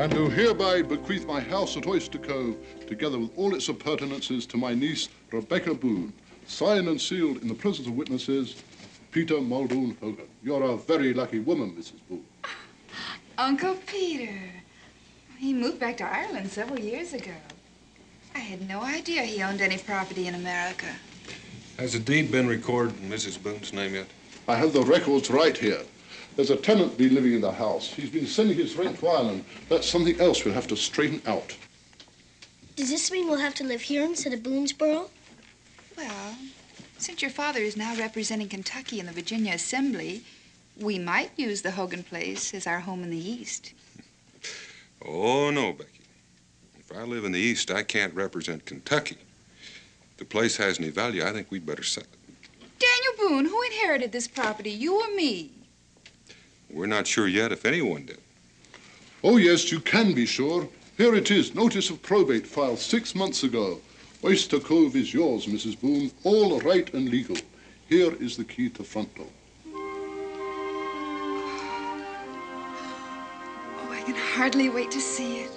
And do hereby bequeath my house at Oyster Cove, together with all its appurtenances, to my niece, Rebecca Boone. Signed and sealed in the presence of witnesses, Peter Muldoon Hogan. You're a very lucky woman, Mrs. Boone. Uncle Peter. He moved back to Ireland several years ago. I had no idea he owned any property in America. Has the deed been recorded in Mrs. Boone's name yet? I have the records right here. There's a tenant been living in the house. He's been sending his rent to Ireland. That's something else we'll have to straighten out. Does this mean we'll have to live here instead of Boonesboro? Well, since your father is now representing Kentucky in the Virginia Assembly, we might use the Hogan place as our home in the East. Oh, no, Becky. If I live in the East, I can't represent Kentucky. If the place has any value, I think we'd better sell it. Daniel Boone, who inherited this property, you or me? We're not sure yet if anyone did. Oh, yes, you can be sure. Here it is, notice of probate filed 6 months ago. Oyster Cove is yours, Mrs. Boone, all right and legal. Here is the key to front door. Oh, I can hardly wait to see it.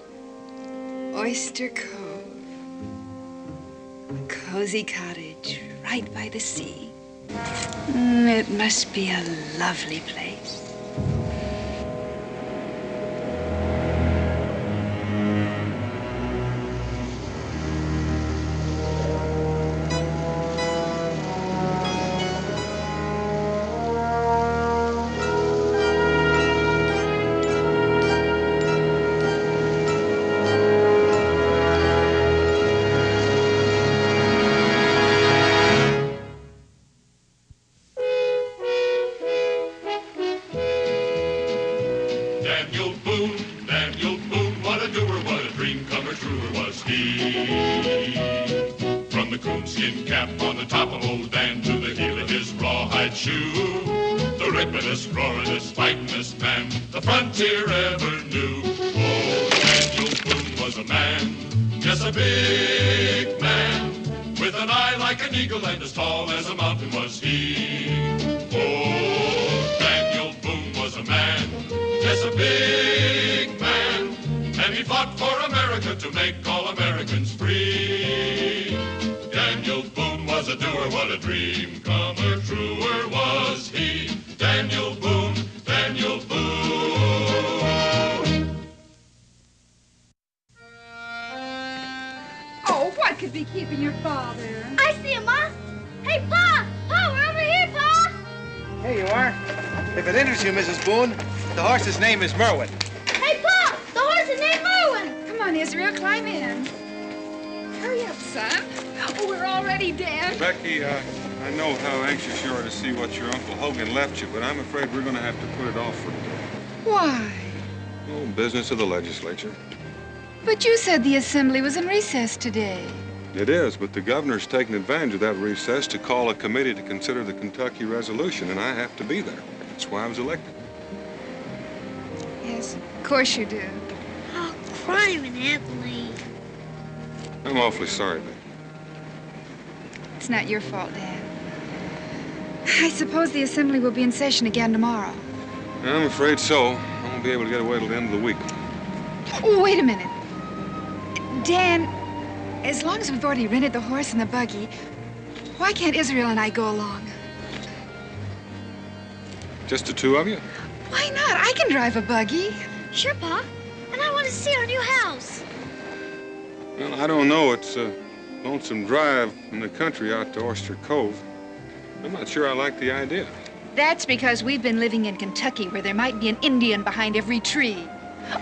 Oyster Cove. A cozy cottage right by the sea. It must be a lovely place. Daniel Boone, what a doer, what a dream comer, truer was he. From the coonskin cap on the top of old Dan to the heel of his rawhide shoe, the ripperest, roaringest, fightingest man the frontier ever knew. Oh, Daniel Boone was a man, yes, a big man, with an eye like an eagle and as tall as a mountain was he. Oh, Daniel Boone was a man, yes, a big man, and he fought for America to make all Americans free. Daniel Boone was a doer, what a dream comer, truer was he. Daniel Boone, Daniel Boone. Oh, what could be keeping your father? I see him, Ma. Hey, Pa! Pa, we're over here, Pa! Here you are. If it interests you, Mrs. Boone, the horse's name is Merwin. Hey, Pa! The horse is named Merwin! Come on, Israel, climb in. Hurry up, son. Oh, we're all ready, Dan. Becky, I know how anxious you are to see what your Uncle Hogan left you, but I'm afraid we're going to have to put it off for today. Why? Oh, business of the legislature. But you said the assembly was in recess today. It is, but the governor's taken advantage of that recess to call a committee to consider the Kentucky resolution, and I have to be there. That's why I was elected. Yes, of course you do. Oh, crime, Anthony. I'm awfully sorry, Becky. It's not your fault, Dan. I suppose the assembly will be in session again tomorrow. I'm afraid so. I won't be able to get away till the end of the week. Oh, wait a minute. Dan, as long as we've already rented the horse and the buggy, why can't Israel and I go along? Just the two of you? Why not? I can drive a buggy. Sure, Pa. And I want to see our new house. Well, I don't know. It's a lonesome drive in the country out to Oyster Cove. I'm not sure I like the idea. That's because we've been living in Kentucky where there might be an Indian behind every tree.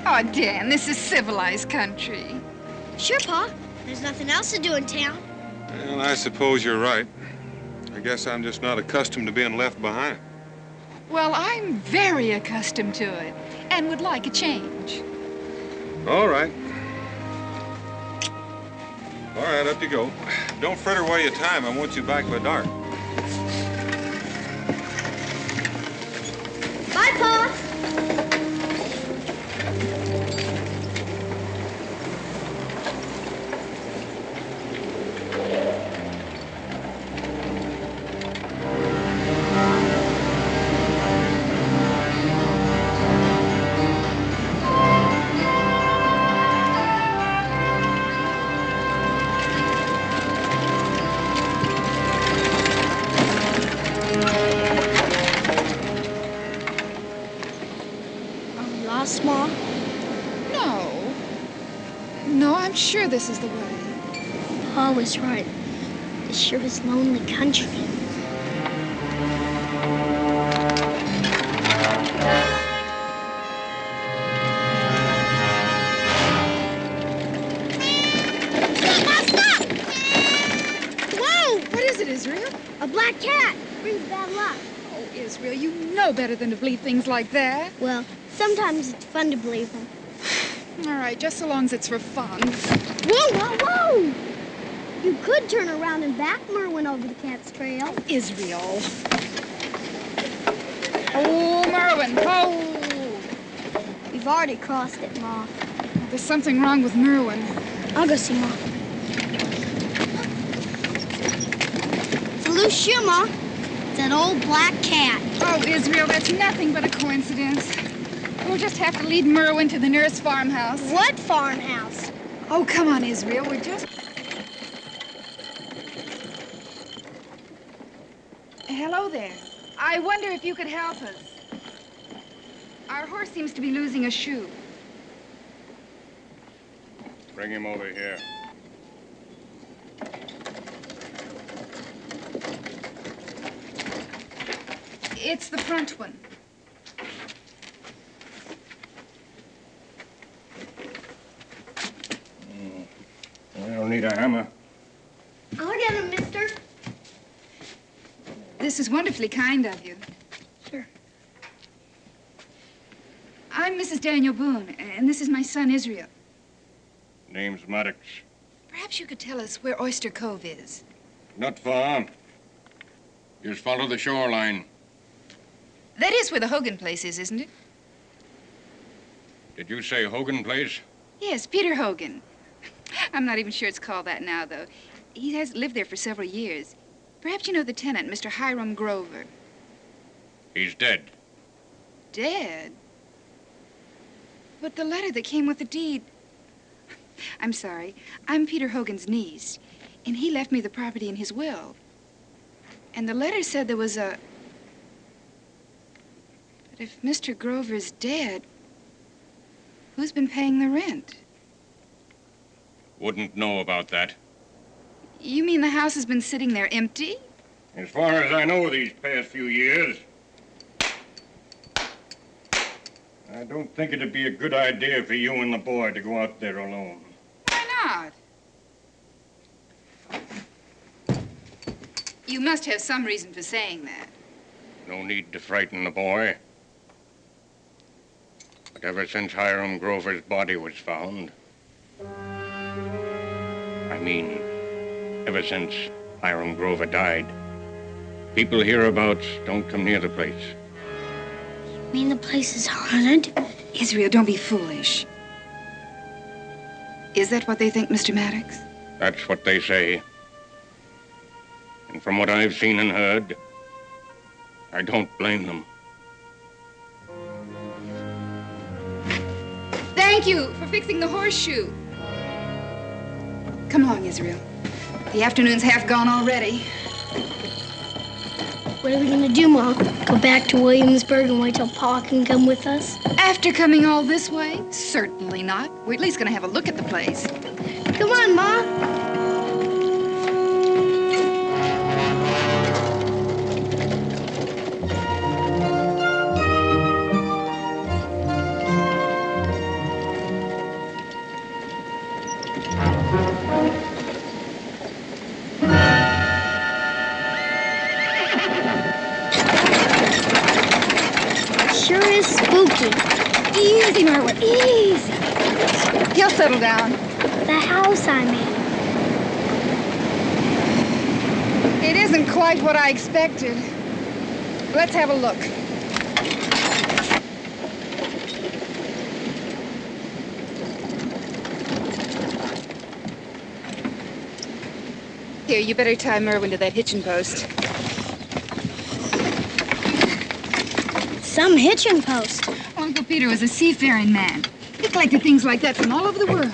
Oh, Dan, this is civilized country. Sure, Pa. There's nothing else to do in town. Well, I suppose you're right. I guess I'm just not accustomed to being left behind. Well, I'm very accustomed to it and would like a change. All right. All right, up you go. Don't fritter away your time. I want you back by dark. Bye, Pa. I'm sure this is the way. Paul was right. This sure is lonely country. Israel? A black cat brings bad luck. Oh, Israel, you know better than to believe things like that. Well, sometimes it's fun to believe them. All right, just so long as it's for fun. Whoa, whoa, whoa! You could turn around and back Merwin over the cat's trail. Israel. Oh, Merwin, oh! We've already crossed it, Ma. There's something wrong with Merwin. I'll go see Ma. Lucia, Ma. It's that old black cat. Oh, Israel, that's nothing but a coincidence. We'll just have to lead Merwin to the nearest farmhouse. What farmhouse? Oh, come on, Israel. We're just... Hello there. I wonder if you could help us. Our horse seems to be losing a shoe. Bring him over here. It's the front one. I don't need a hammer. I'll get him, mister. This is wonderfully kind of you. Sure. I'm Mrs. Daniel Boone, and this is my son, Israel. Name's Maddox. Perhaps you could tell us where Oyster Cove is. Not far. Just follow the shoreline. That is where the Hogan place is, isn't it? Did you say Hogan Place? Yes, Peter Hogan. I'm not even sure it's called that now, though. He has lived there for several years. Perhaps you know the tenant, Mr. Hiram Grover. He's dead. Dead? But the letter that came with the deed... I'm sorry. I'm Peter Hogan's niece, and he left me the property in his will. And the letter said there was a... But if Mr. Grover's dead, who's been paying the rent? Wouldn't know about that. You mean the house has been sitting there empty? As far as I know these past few years. I don't think it'd be a good idea for you and the boy to go out there alone. Why not? You must have some reason for saying that. No need to frighten the boy. But ever since Hiram Grover's body was found... I mean, ever since Hiram Grover died, people hereabouts don't come near the place. You mean the place is haunted? Israel, don't be foolish. Is that what they think, Mr. Maddox? That's what they say. And from what I've seen and heard, I don't blame them. Thank you for fixing the horseshoe. Come along, Israel. The afternoon's half gone already. What are we gonna do, Ma? Go back to Williamsburg and wait till Pa can come with us? After coming all this way? Certainly not. We're at least gonna have a look at the place. Come on, Ma. Sure is spooky. Easy, Merwin, easy. He'll settle down. The house, I mean. It isn't quite what I expected. Let's have a look. Here, you better tie Merwin to that hitching post. Some hitching post. Uncle Peter was a seafaring man. He collected things like that from all over the world.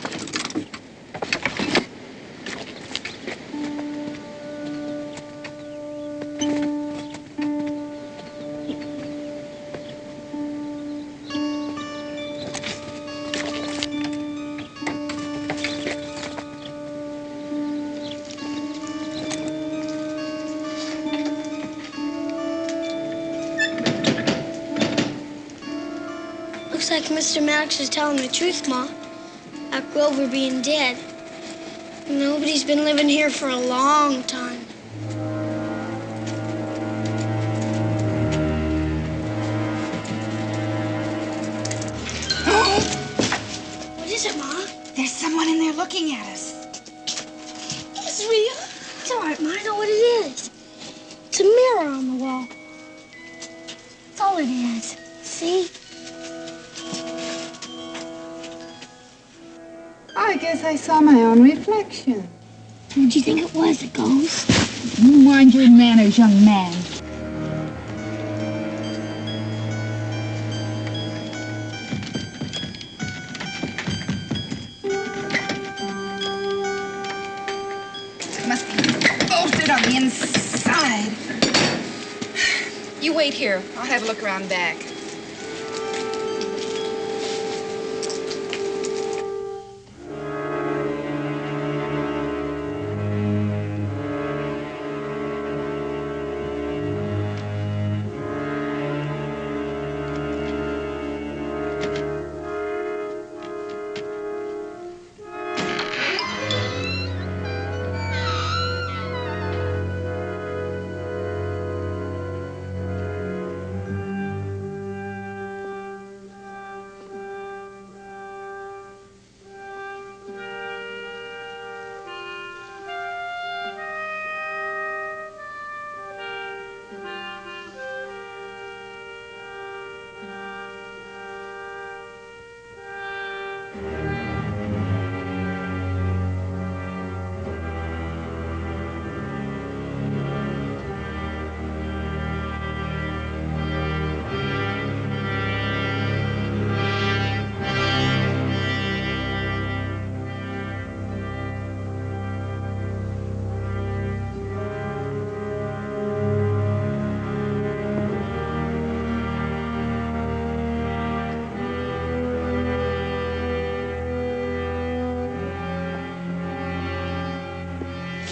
Looks like Mr. Maddox is telling the truth, Ma, about Grover being dead. Nobody's been living here for a long time. What is it, Ma? There's someone in there looking at us. Israel. It's all right, Ma. I know what it is. It's a mirror on the wall. That's all it is. See? I guess I saw my own reflection. Who'd you think it was, a ghost? You mind your manners, young man. It must be bolted on the inside. You wait here. I'll have a look around back.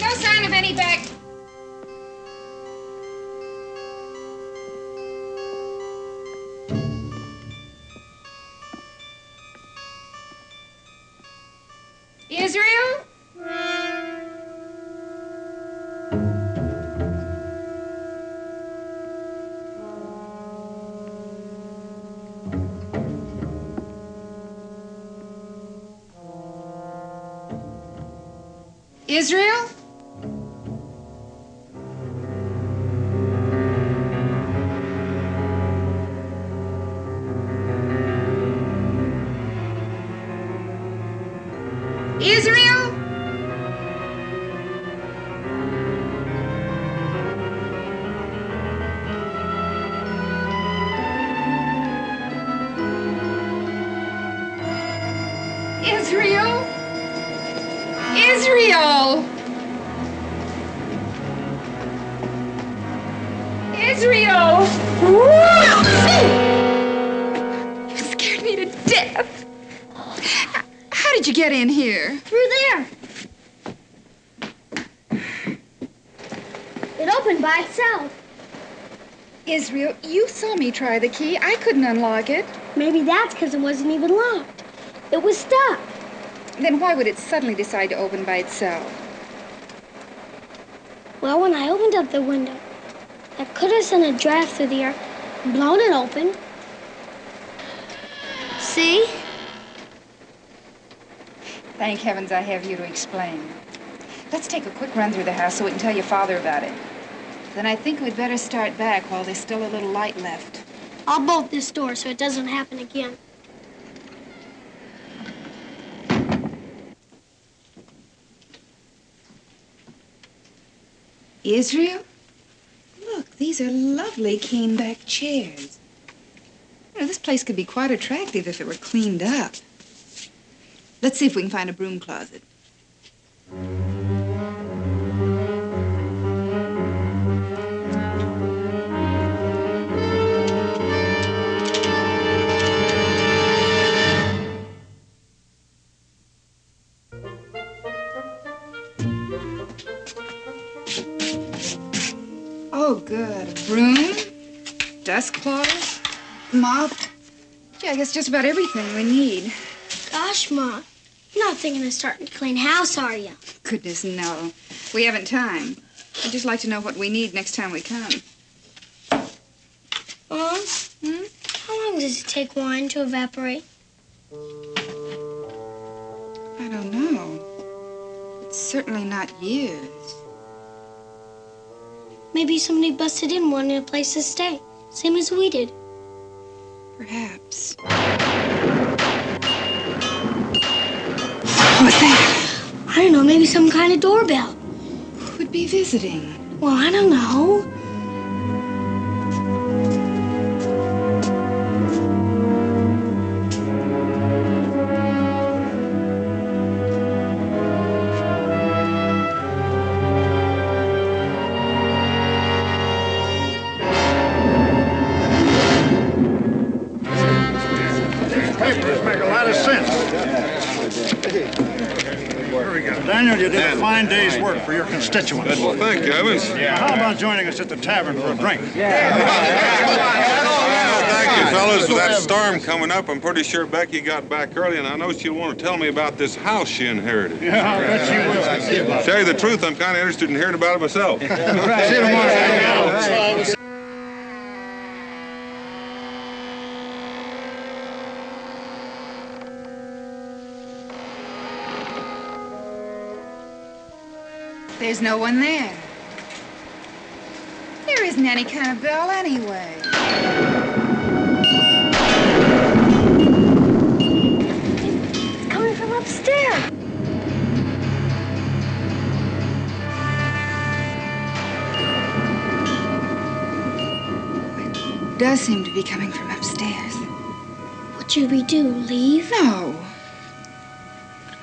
No sign of any back. Israel? Israel? Israel? Israel? Israel! Israel! You scared me to death. How did you get in here? Through there. It opened by itself. Israel, you saw me try the key. I couldn't unlock it. Maybe that's because it wasn't even locked. It was stuck. Then why would it suddenly decide to open by itself? Well, when I opened up the window, I could have sent a draft through the air and blown it open. See? Thank heavens I have you to explain. Let's take a quick run through the house so we can tell your father about it. Then I think we'd better start back while there's still a little light left. I'll bolt this door so it doesn't happen again. Israel? Look, these are lovely cane-back chairs. You know, this place could be quite attractive if it were cleaned up. Let's see if we can find a broom closet. Oh, good. A broom, dust cloth, mop. Yeah, I guess just about everything we need. Gosh, Ma, you're not thinking of starting to clean house, are you? Goodness, no. We haven't time. I'd just like to know what we need next time we come. Mom? How long does it take wine to evaporate? I don't know. It's certainly not years. Maybe somebody busted in wanting a place to stay, same as we did. Perhaps. What's that? I don't know, maybe some kind of doorbell. Who would be visiting? Well, I don't know. Papers make a lot of sense. Daniel, you did a fine day's work for your constituents. Well, thank you, Evans. How about joining us at the tavern for a drink? Thank you, fellas. With that storm coming up, I'm pretty sure Becky got back early, and I know she'll want to tell me about this house she inherited. Yeah, I'll bet you will. To tell you the truth, I'm kind of interested in hearing about it myself. See you tomorrow. There's no one there. There isn't any kind of bell anyway. It's coming from upstairs. It does seem to be coming from upstairs. What should we do, leave? No.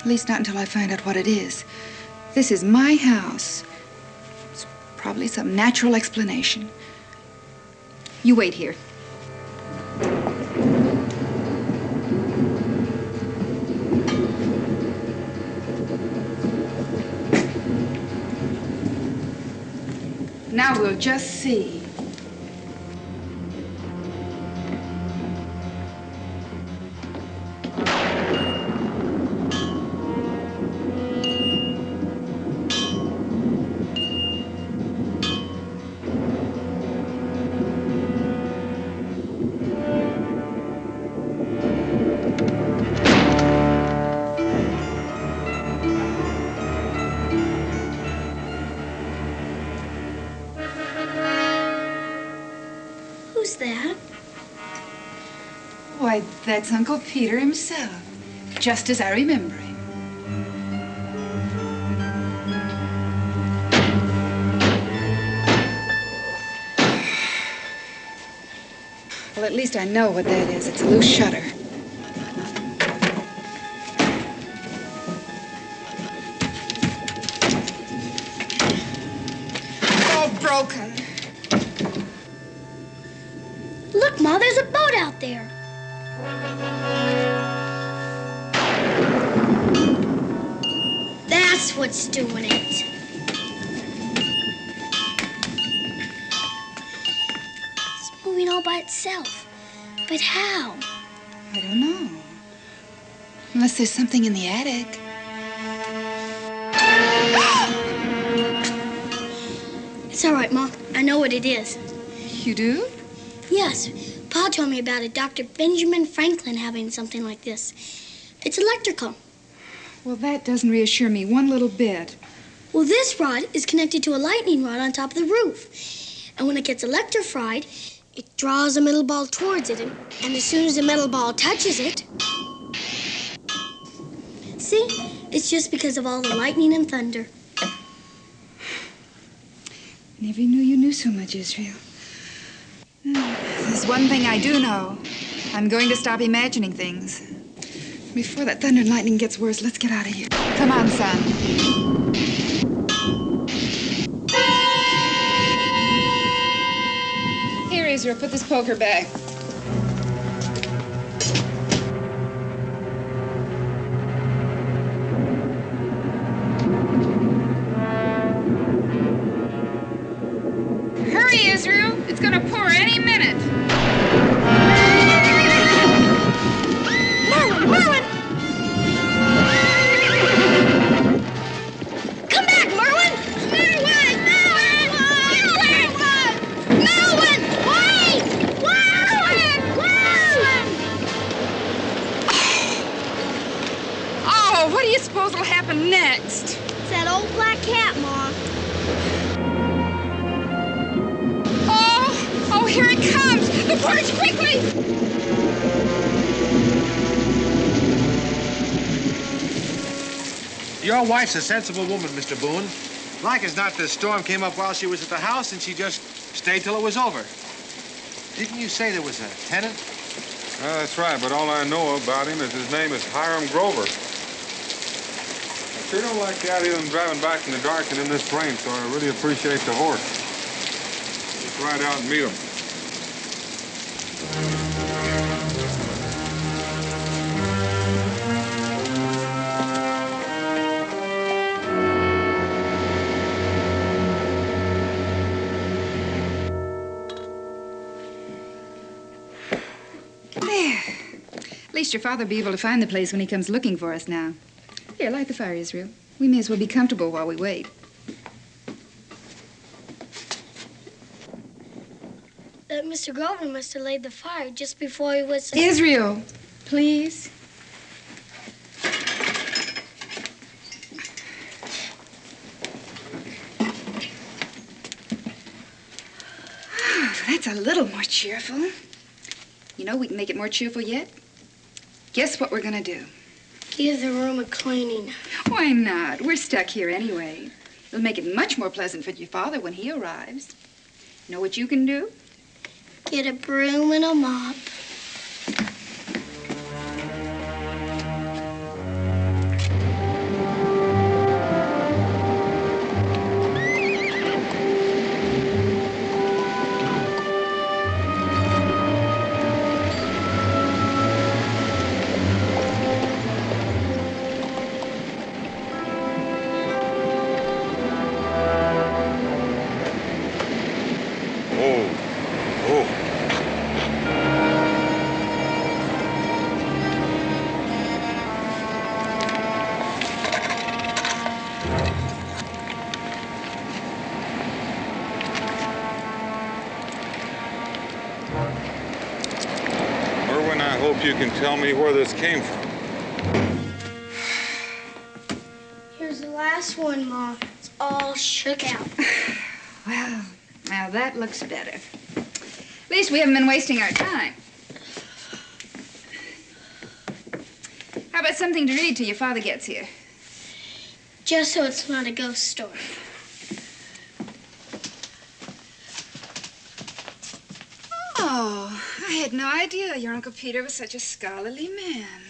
At least not until I find out what it is. This is my house. It's probably some natural explanation. You wait here. Now we'll just see. Who's that? Why, that's Uncle Peter himself, just as I remember him. Well, at least I know what that is. It's a loose shutter. All broken. Look, Ma, there's a boat out there. That's what's doing it. It's moving all by itself. But how? I don't know. Unless there's something in the attic. It's all right, Ma. I know what it is. You do? Yes. Pa told me about it. Dr. Benjamin Franklin having something like this. It's electrical. Well, that doesn't reassure me one little bit. Well, this rod is connected to a lightning rod on top of the roof. And when it gets electrified, it draws a metal ball towards it. And as soon as the metal ball touches it... See? It's just because of all the lightning and thunder. Never knew you knew so much, Israel. There's one thing I do know. I'm going to stop imagining things. Before that thunder and lightning gets worse, let's get out of here. Come on, son. Here, Israel, put this poker back. Hurry, Israel. It's gonna pour any minute. old black cat, Ma. Oh, here it comes! The porch, quickly! Your wife's a sensible woman, Mr. Boone. Like as not, the storm came up while she was at the house, and she just stayed till it was over. Didn't you say there was a tenant? That's right, but all I know about him is his name is Hiram Grover. I sure don't like the idea of him driving back in the dark and in this rain, so I really appreciate the horse. Just ride out and meet him. At least your father will be able to find the place when he comes looking for us now. Here, light the fire, Israel. We may as well be comfortable while we wait. Mr. Grover must have laid the fire just before he was... Israel, please. That's a little more cheerful. You know, we can make it more cheerful yet. Guess what we're gonna do? Give the room a cleaning. Why not? We're stuck here anyway. It'll make it much more pleasant for your father when he arrives. Know what you can do? Get a broom and a mop. I hope you can tell me where this came from. Here's the last one, Ma. It's all shook out. Well, now that looks better. At least we haven't been wasting our time. How about something to read till your father gets here? Just so it's not a ghost story. Oh, I had no idea your Uncle Peter was such a scholarly man.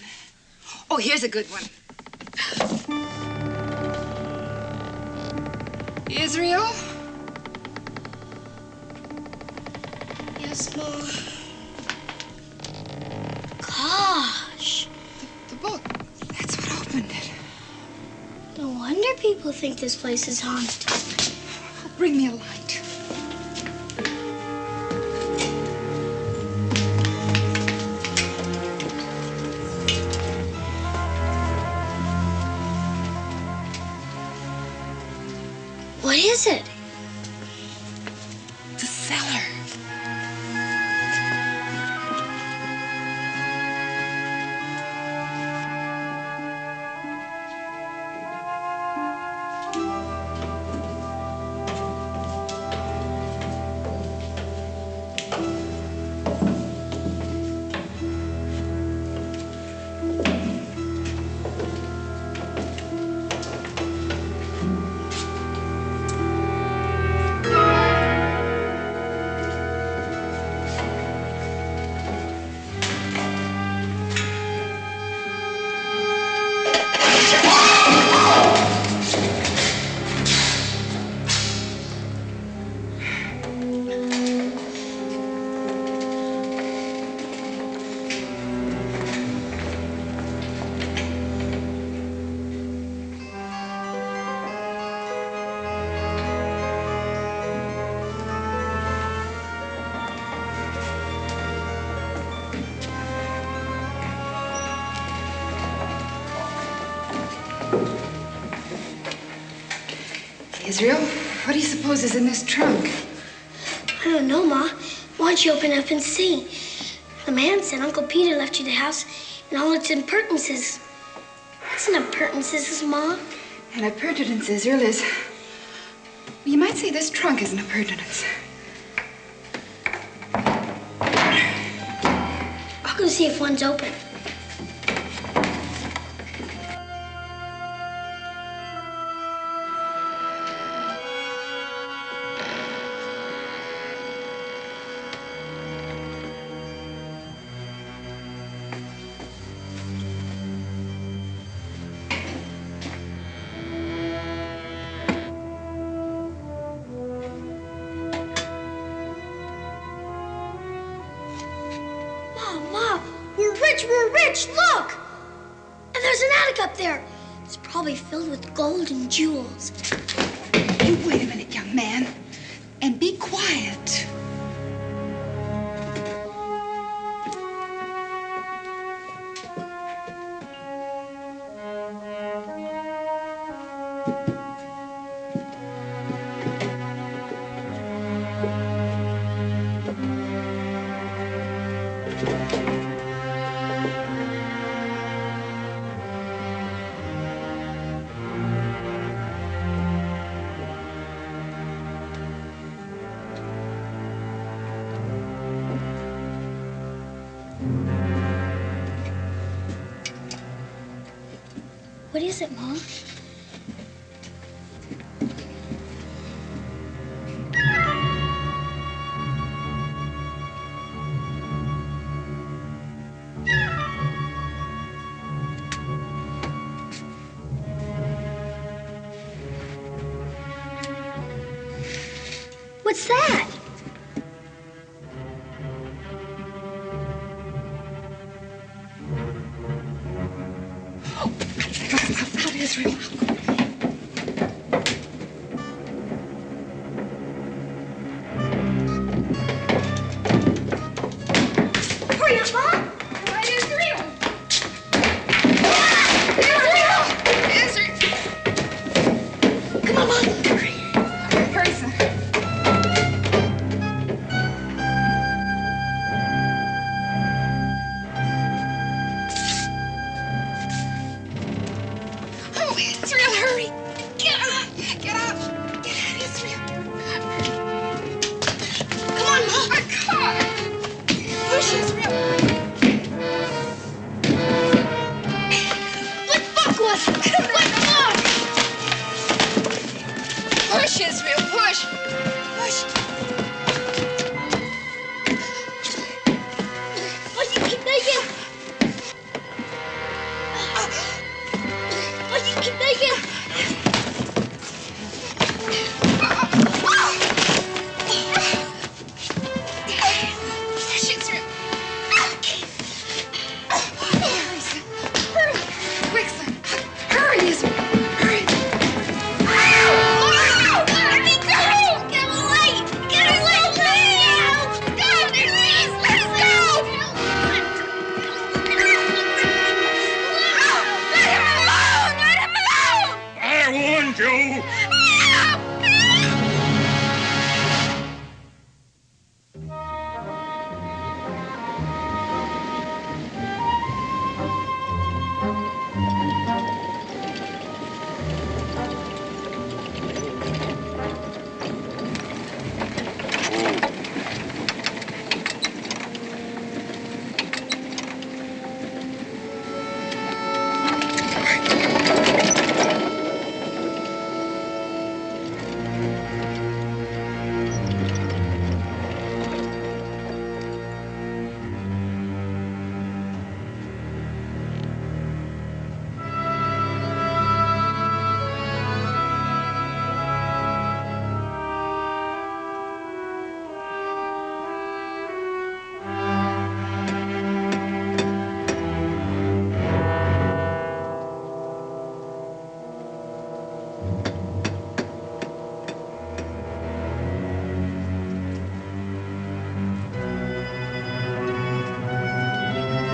Oh, here's a good one. Israel? Yes, Ma. Gosh. The book. That's what opened it. No wonder people think this place is haunted. Oh, bring me a light. What is it? The cellar. Israel, what do you suppose is in this trunk? I don't know, Ma. Why don't you open it up and see? The man said Uncle Peter left you the house and all its appurtenances. What's an appurtenances, Ma? An appurtenance, Israel, is... You might say this trunk is an appurtenance. I'll go see if one's open. We're rich, look! And there's an attic up there. It's probably filled with gold and jewels. You wait a minute, young man, and be quiet. What is it, Mom? What's that? Israel. Hurry up, Mom! Why, Israel? Israel! Come on, Mom! Hurry. Person. Oh, Israel, hurry! Get up! Get up! Get out, Israel! Come on, Mom! A car! Push, Israel! Let fuck us! Let fuck! Push, Israel, push! Push! Oh, you keep making! Oh, you keep making! Push, Israel! Hurry, son. Hurry! Quick, son! Hurry, Israel! Hurry! Let me go! Get away! Get away! Go! Please, let us go! Let him alone! Let him alone! I warned you!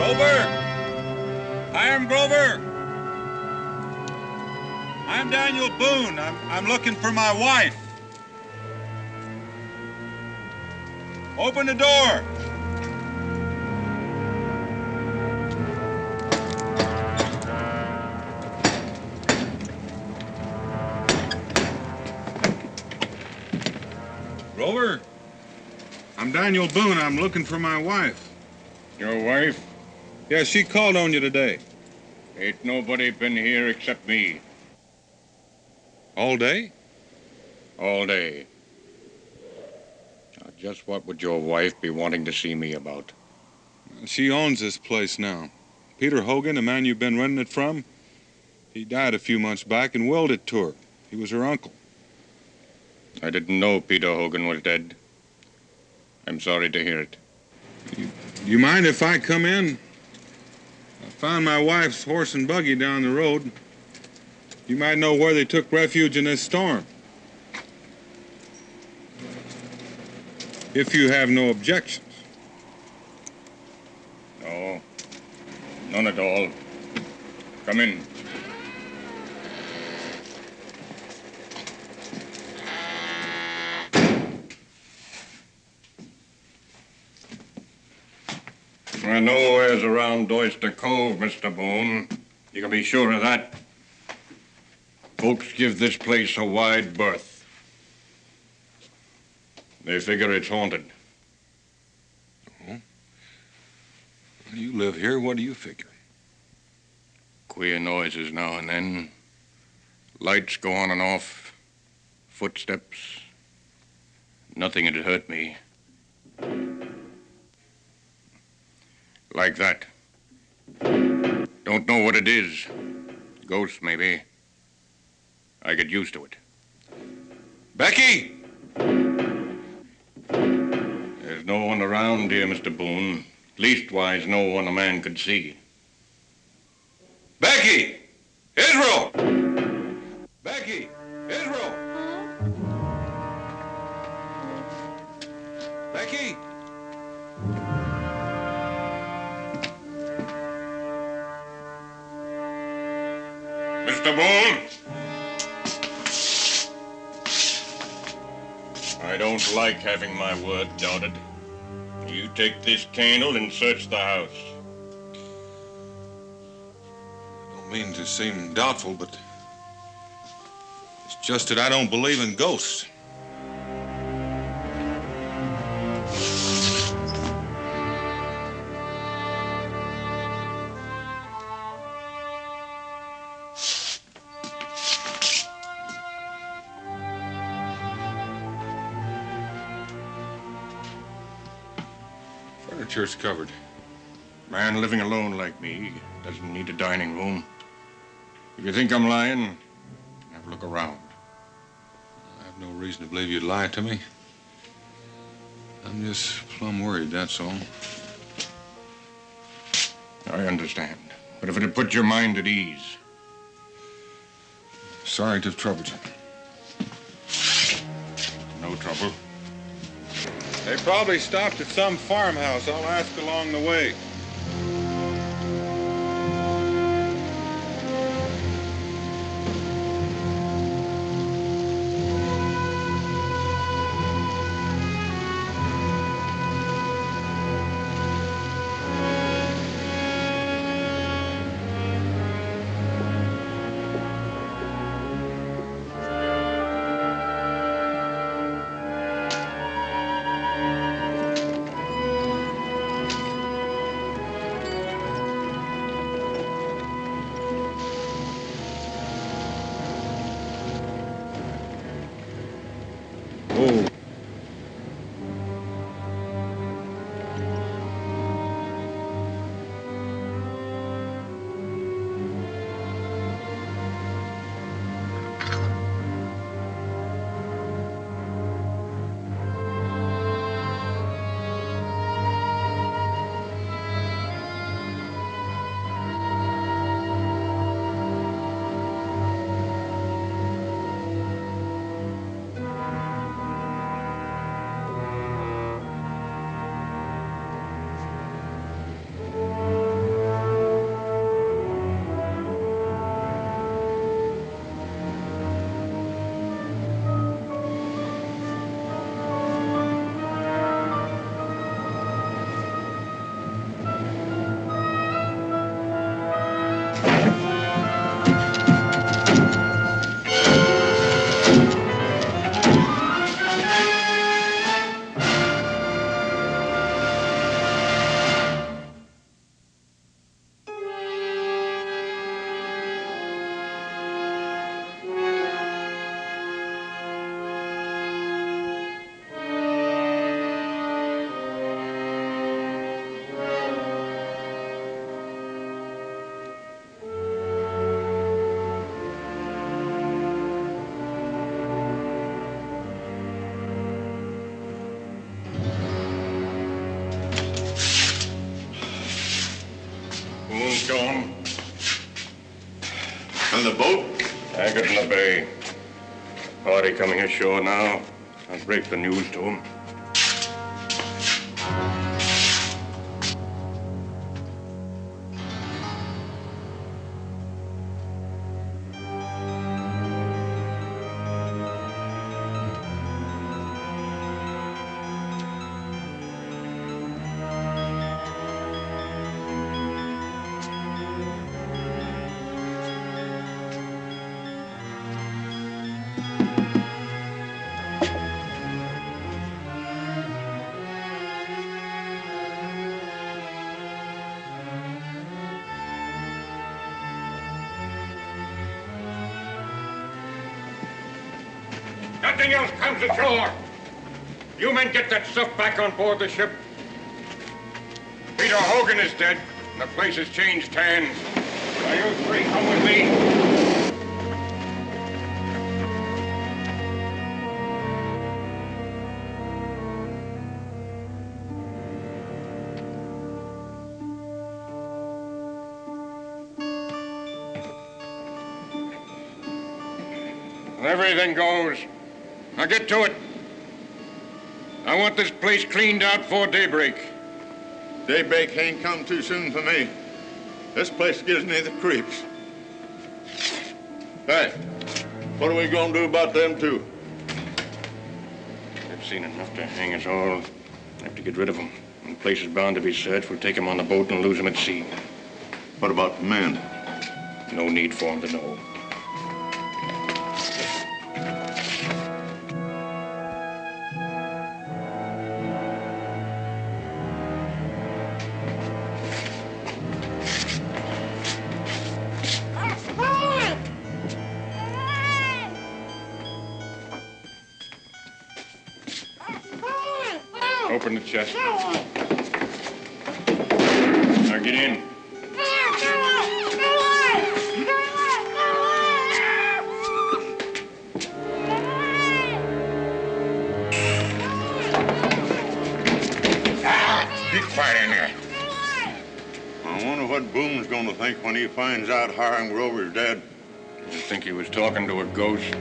Grover! Hiram Grover! I'm Daniel Boone. I'm looking for my wife. Open the door. Grover? I'm Daniel Boone. I'm looking for my wife. Your wife? Yeah, she called on you today. Ain't nobody been here except me. All day? All day. Now, just what would your wife be wanting to see me about? She owns this place now. Peter Hogan, the man you've been renting it from, he died a few months back and willed it to her. He was her uncle. I didn't know Peter Hogan was dead. I'm sorry to hear it. You mind if I come in? I found my wife's horse and buggy down the road. You might know where they took refuge in this storm. If you have no objections. No, none at all. Come in. We're nowheres around Oyster Cove, Mr. Boone. You can be sure of that. Folks give this place a wide berth. They figure it's haunted. Oh? You live here. What do you figure? Queer noises now and then. Lights go on and off. Footsteps. Nothing had hurt me. Like that. Don't know what it is. Ghost, maybe. I get used to it. Becky! There's no one around here, Mr. Boone. Leastwise, no one a man could see. Becky! Israel! Becky! Israel! Becky! Mr. Boone! I don't like having my word doubted. You take this candle and search the house. I don't mean to seem doubtful, but it's just that I don't believe in ghosts. Furniture's covered. Man living alone like me doesn't need a dining room. If you think I'm lying, have a look around. I have no reason to believe you'd lie to me. I'm just plumb worried, that's all. I understand. But if it'd put your mind at ease. Sorry to have troubled you. No trouble. They probably stopped at some farmhouse. I'll ask along the way. on the boat? Anchored in the bay. Party coming ashore now. I'll break the news to him. Nothing else comes ashore. You men get that stuff back on board the ship. Peter Hogan is dead, and the place has changed hands. Now you three come with me. Everything goes. Now get to it. I want this place cleaned out before daybreak. Daybreak ain't come too soon for me. This place gives me the creeps. Hey, what are we gonna do about them two? They've seen enough to hang us all. I have to get rid of them. When the place is bound to be searched, we'll take them on the boat and lose them at sea. What about the men? No need for them to know. Open the chest. Now get in. Be quiet in there. I wonder what Boone's gonna think when he finds out Hiram Grover's dead. You think he was talking to a ghost?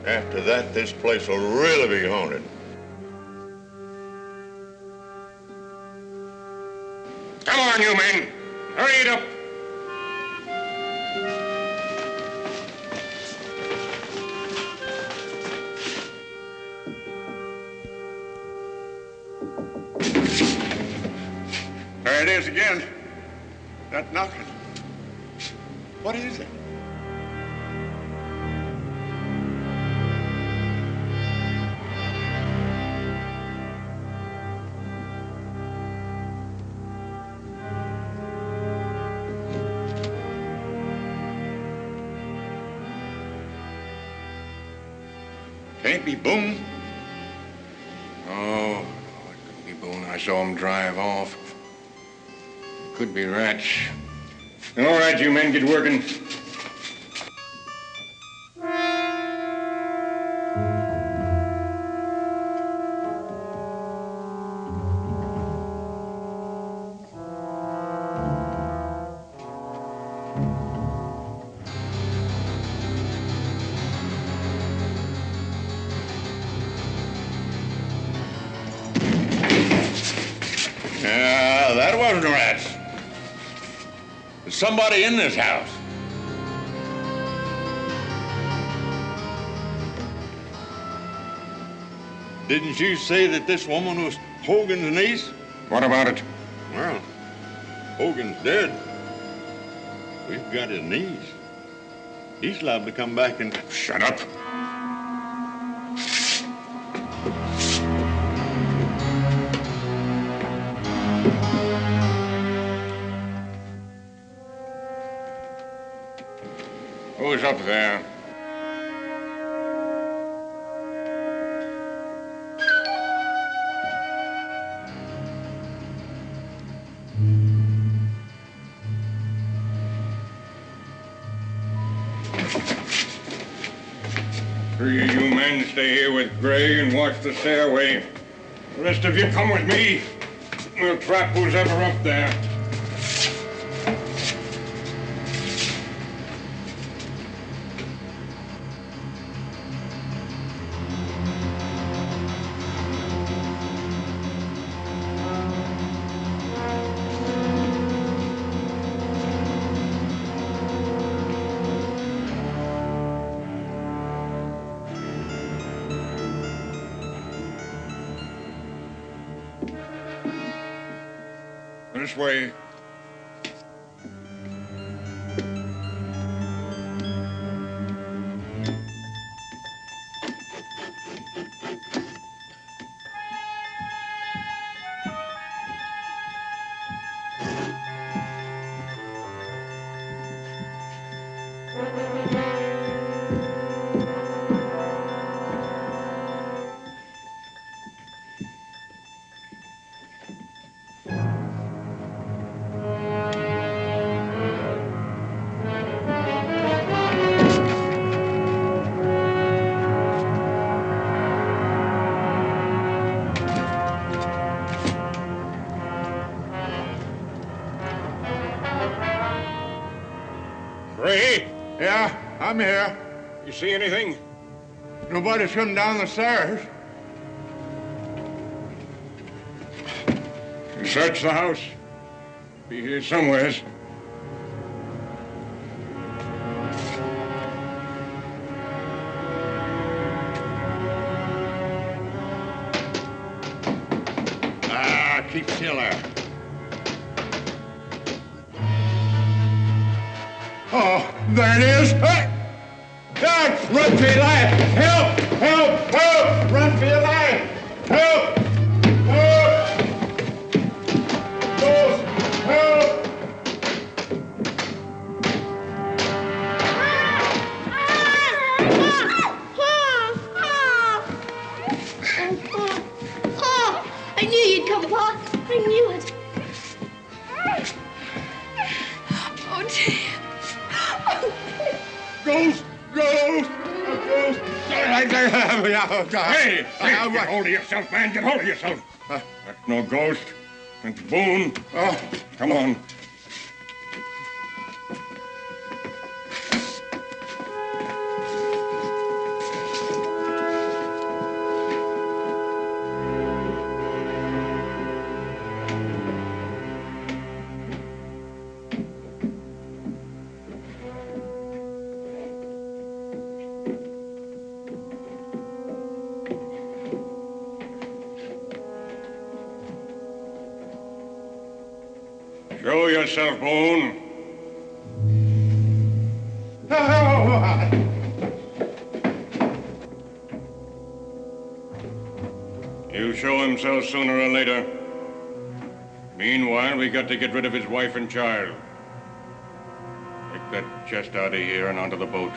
After that, this place will really be haunted. Come on, you men. Hurry it up. There it is again. That knocking. What is it? Can't be Boone. Oh, it couldn't be Boone. I saw him drive off. Could be rats. All right, you men, get working. Yeah, that wasn't rats. There's somebody in this house. Didn't you say that this woman was Hogan's niece? What about it? Well, Hogan's dead. We've got his niece. He's liable to come back and... Shut up. Who's up there? Three of you men stay here with Gray and watch the stairway. The rest of you come with me. We'll trap who's ever up there. This way. Ray? Yeah, I'm here. You see anything? Nobody's come down the stairs. You search the house. Be here somewheres. Keep still there. Oh, there it is. Hey! God, run for your life! Help! Help! Help! Run for your life! Help! Help! Ghost! Help! I knew you'd come, Pa. I knew it. Oh, dear. Ghost! Ghost! Ghost! Hey! Get hold of yourself, man. Get hold of yourself. That's no ghost. It's Boone. Oh. Come on. Show yourself, Boone. He'll show himself sooner or later. Meanwhile, we got to get rid of his wife and child. Take that chest out of here and onto the boat.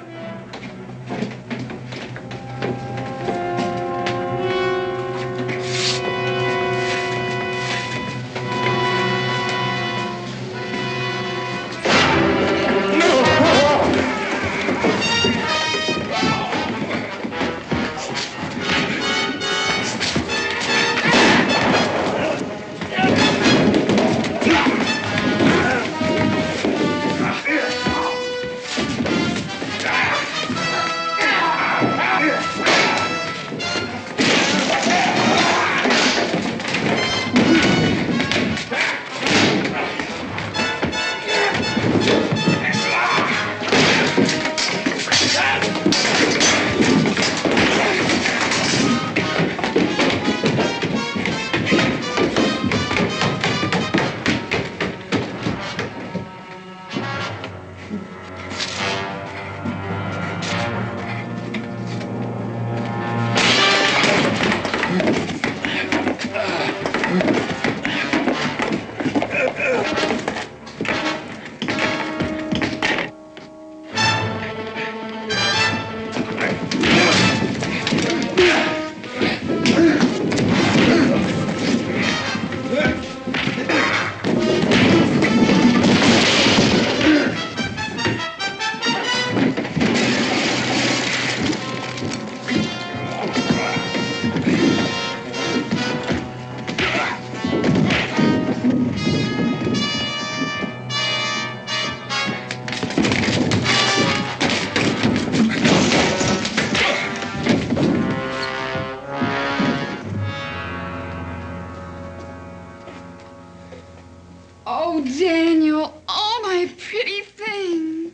Oh, Daniel, all my pretty things.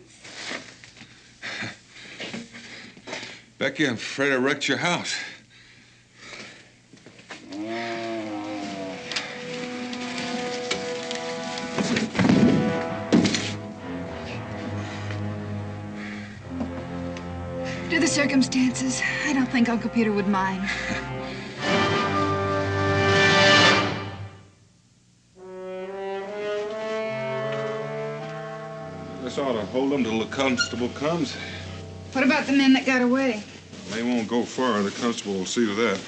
Becky, I'm afraid I wrecked your house. circumstances, I don't think Uncle Peter would mind. This ought to hold them till the constable comes. What about the men that got away? They won't go far. The constable will see to that.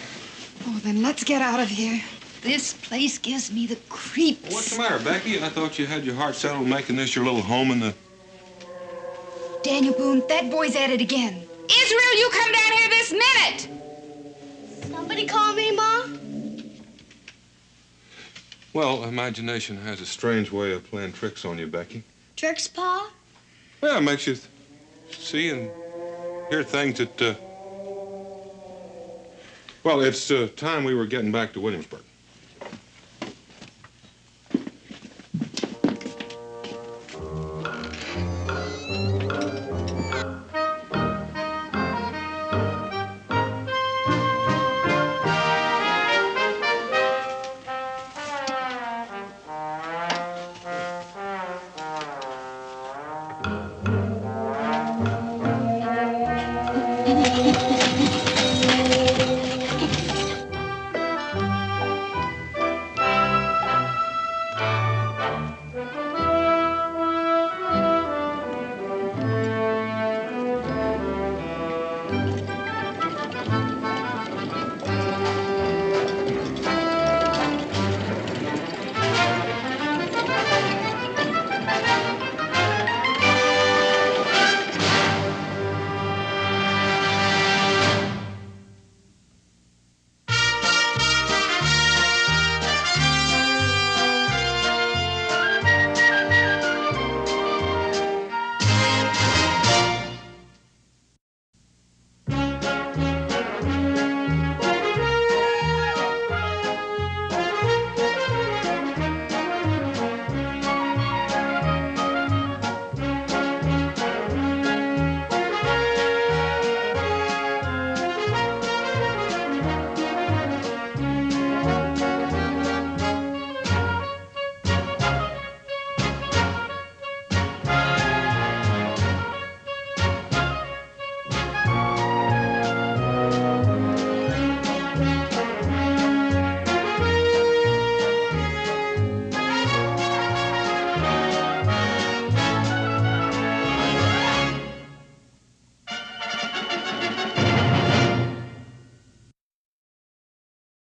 Oh, then let's get out of here. This place gives me the creeps. What's the matter, Becky? I thought you had your heart set on making this your little home in the... Daniel Boone, that boy's at it again. Israel, you come down here this minute! Somebody call me, Ma? Well, imagination has a strange way of playing tricks on you, Becky. Tricks, Pa? Yeah, it makes you see and hear things that, well, it's time we were getting back to Williamsburg.